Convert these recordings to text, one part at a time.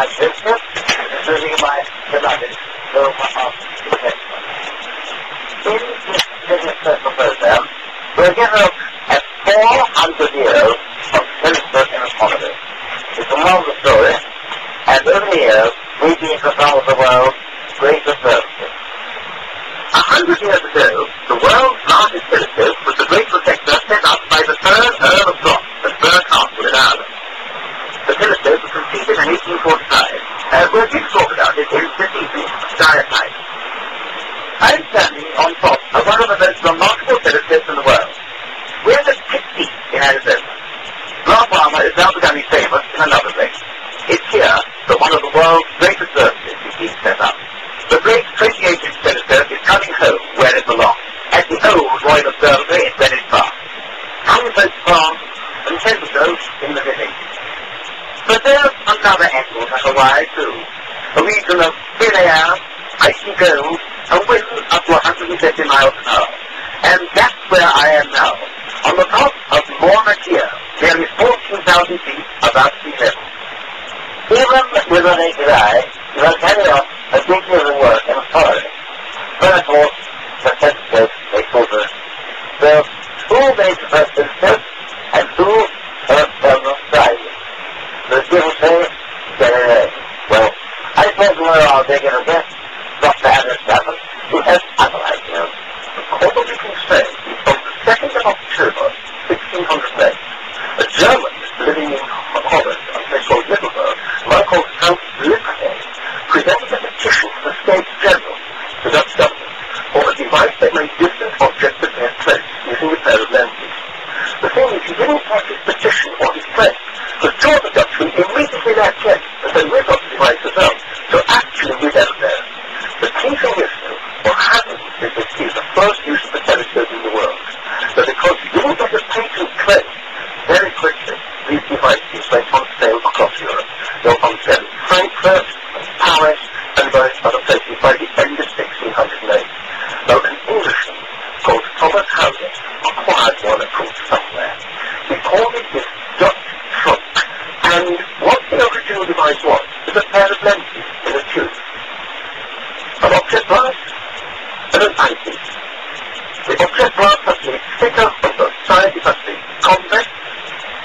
my business, including my beloved Wilma of Defense. In this business circle program, we're going to look at 400 years of telescope in astronomy. It's a marvelous story, and over the years, we've been to some of the world's greatest services. 100 years ago, the world's largest telescope was the great protector set up by the 3rd Earl of Brock at Burr Castle in Ireland. The telescope was completed in 1845, we're going to talk about it in this evening's diatribe. I'm standing on top of one of the most remarkable telescopes in the world. We're at Tixie in Arizona. Rob Palmer is now becoming famous in another place. It's here that one of the world's greatest services is being set up. The great 28-inch telescope is coming home where it belongs, at the old Royal Observatory in Greenwich Park. Comfort, France, and telescopes in the village. But there's another angle to Hawaii too. A region of thin air, icy cold, and winds up to 150 miles an hour. And that's where I am now, on the top of Mauna Kea, nearly 14,000 feet above sea level. Even with a naked eye, you will carry out a great deal of work in a forest. But of course, the telescope makes over it. There are two major telescopes and two external sizes. The people say, well, I suppose we're all taking a guess. Dr. Anders Stafford, who has analyzed them. According to constraint, on the 2nd of October, 1608, a German living in Holland, a place called Littleburg, now called Count Lippert, presented a petition to the States General, the Dutch government, for a device that made distant objects appear close using a pair of lenses. The thing is, he didn't take his petition or his claim, because George the Dutchman immediately left him and said, we've got the device as well. So actually, we don't know. The key thing is, though, what happens is that it's the first use of the telescope in the world. But because you didn't get a patent claim, very quickly, these devices went on sale across Europe. They were on sale in Frankfurt, Paris, and various other places by the end of 1608. Now, an Englishman called Thomas Howley acquired one approved somewhere. He called it his Dutch trunk. And what the original device was a pair of lenses in a tube. An object glass and an eyepiece. The object glass has to be thicker on both sides, it has to be convex.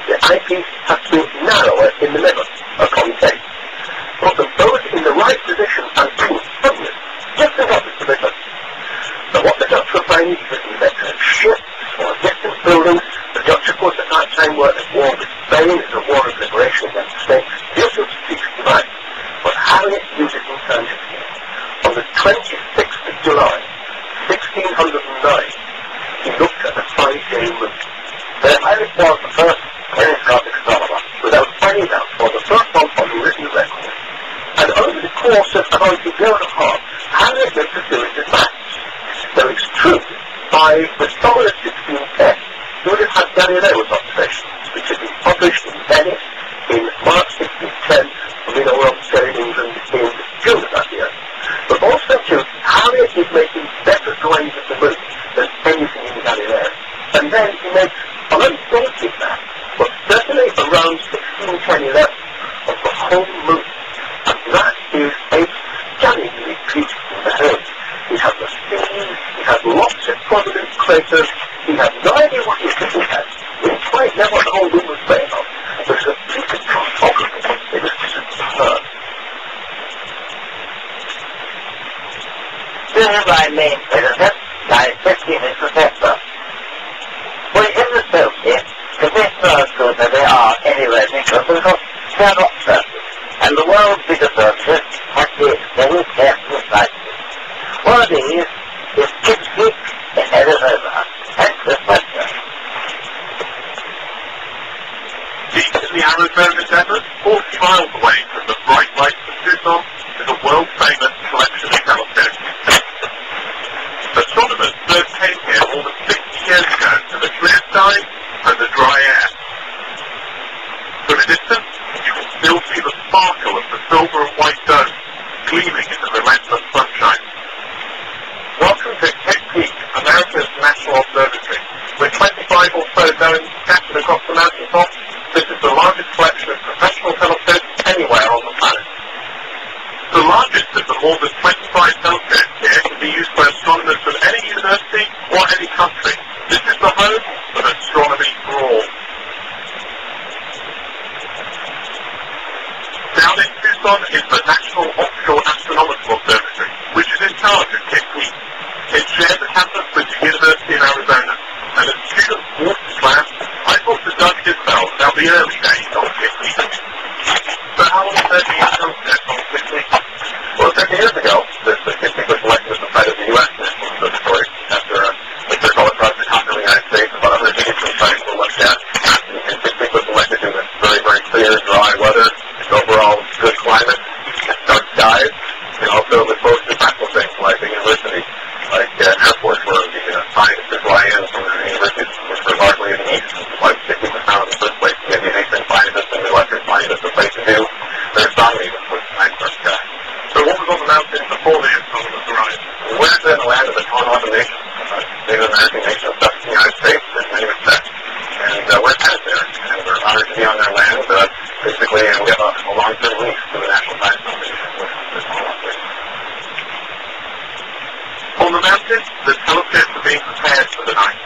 The eyepiece has to be narrower in the middle, a concave. Put them both in the right position and poof, suddenly, just as opposite to the Dutch. Now what the Dutch were finding is that in electric ships or distant buildings, the Dutch of course at that time were at war with Spain, it was a war of liberation against Spain. This was a secret device, but Harriet used it in transit. On the 26th of July, 1609, he looked at the 5-day moon. The Harriet was the first telescopic astronomer, without any doubt, or the first one on written record. And over the course of about a year and a half, Harriet went to series of maps. Now it's true, by the summer of 1610, he would have had Galileo's observations, which had been published in Venice in March 1610, and we know we're observing in England in June of that year. But also, too, Harriet is making better drawings of the moon than anything in Galileo. And then he makes an undated map, but certainly around 1610-11 of the whole moon. And that is a stunningly beautiful behavior. He has the seas, he has lots of prominent craters, he has no idea what he's looking at. He didn't quite know what the whole moon was made of. It was a piece of cartography. It was superb. This is my main telescope, my 15-inch protector. Well, in the telescope, the best are as good as they are anywhere in England because they're not surfaces, and the world's biggest surfaces have to be very carefully sized. One of these is Tixie in Arizona, and this Western. Deep in the Arizona desert, 40 miles away from the bright lights of Tucson, is a world-famous collection of telescopes. Astronomers first came here almost 60 years ago to the clear sky and the dry air. From a distance, you can still see the sparkle of the silver and white dome gleaming in the relentless sunshine. certified telescope here can be used by astronomers from any university or any country. This is the home of astronomy for all. Down in Tucson is the National Offshore Astronomical Observatory, which is in charge of KIT. It shares a campus with the University of Arizona. And as students walk to class, I talked to Doug Isbell about the early days of KIT. So how long has there been a telescope on KIT? Well, 50 years ago, the KIT was selected as the site of the U.S. National Observatory after a search all across the continental United States. About 150 sites were looked at, and KIT was selected due to very, very clear, dry weather, its overall good climate, its dark skies, and also the close to practical things like the university, like Air Force, where the scientists fly in from the universities, which are largely in the east, like 60% of the first place to get these eastern scientists and the western scientists a place to do their astronomy, which was nice dark sky. So what was on the mountain before the astronomers arrived? We're in the land of the Tohono Nation, Native American nation of the United States in many respects. And we're past there, and we're honored to be on their land. Basically, we have a long-term lease to the National Science Foundation with the Tohono Nation. On the mountain, the telescopes are being prepared for the night.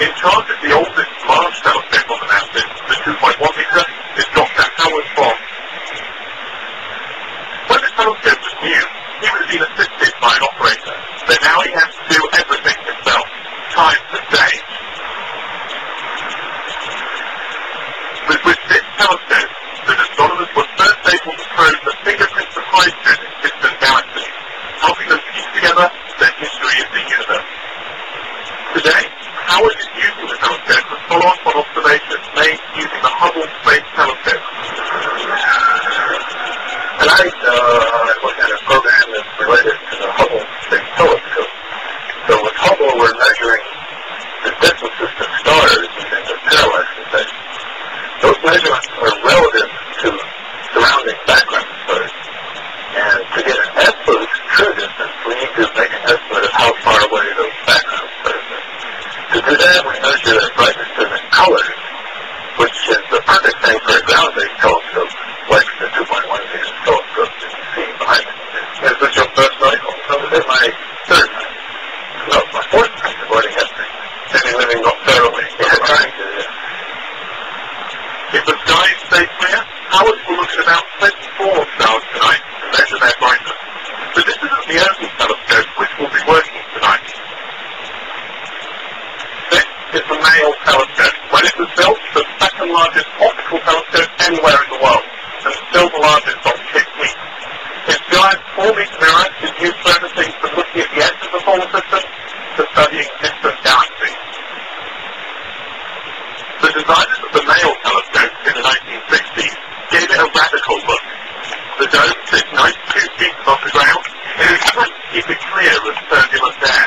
In charge of the oldest large telescope on the mountain, the 2.1 meter, is Dr. Howard Bond. When the telescope was new, he would have been assisted by an operator, but now he has to do everything himself, time to day. But with this telescope, the astronomers were first able to probe the fingerprints of hydrogen in distant galaxies, helping them piece together the history of the universe. Today, Howard is using the telescope to follow up on observations made using the Hubble Space Telescope. Tonight, I look at a program that's related to the Hubble Space Telescope. So with Hubble, we're measuring the distances to stars and the parallax effect. Those measurements are relative to surrounding background stars. And to get an absolute true distance, we need to make an estimate of how far away those background stars are. To do that, we measure the brightness of the colors, which is the perfect thing for a ground-based telescope, like the 2.1 meter telescope that you see behind me. Is this your first night? No, this is my third night. No, my fourth night according to history. Maybe living not thoroughly. Trying to, If the skies stay clear, Howard will look at about 24 stars tonight to measure their brightness. But this isn't the only telescope which will be working tonight. This is the Mail telescope. When it was built, the second largest optical telescope anywhere in the world, and still the largest on KIT. Its giant 4-meter mirror is used for everything from looking at the edge of the solar system to studying distant galaxies. The designers of the Mail telescope in the 1960s gave it a radical look. The dome sits 92 feet above the ground, and it is trying to keep it clear of turbulent air.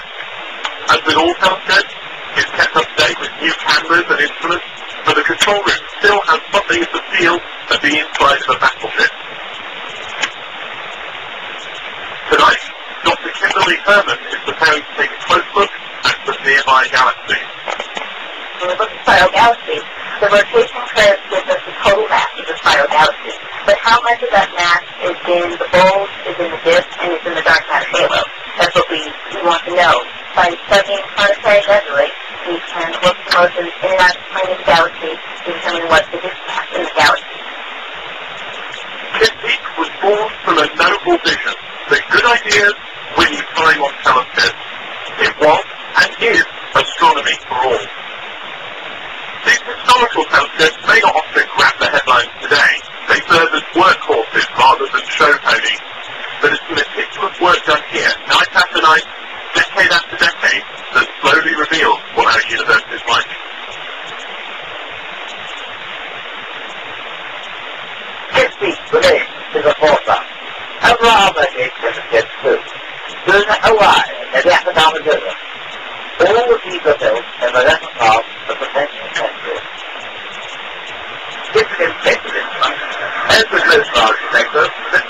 As with all telescopes, it's kept up to date with new cameras and instruments, but the control room still has something of the feel of the inside of a battleship. Tonight, Dr. Kimberly Herman is preparing to take a close look at the nearby galaxies. When we look at spiral galaxies, the rotation curve gives us the total mass of the spiral galaxy. But how much of that mass is in the bulge, is in the disk, and is in the dark matter halo? That's what we want to know. By studying planetary nebulae, we can look for motions in and out of the plane of the galaxy to determine what the disk mass in the galaxy. KIT was born from a noble vision that good ideas win time on telescopes. It was and is astronomy for all. These historical telescopes may not often grab the headlines today. They serve as workhorses rather than show ponies. But it's the meticulous work done here, night after night, decade after decade, that slowly reveals what our universe is like. KIT, for me, is a forethought. Overall, I think this is KIT too. There's a why, and that's a dollar business. All of these are built as a reference of the potential country. This is expected in function. As with most architecture, the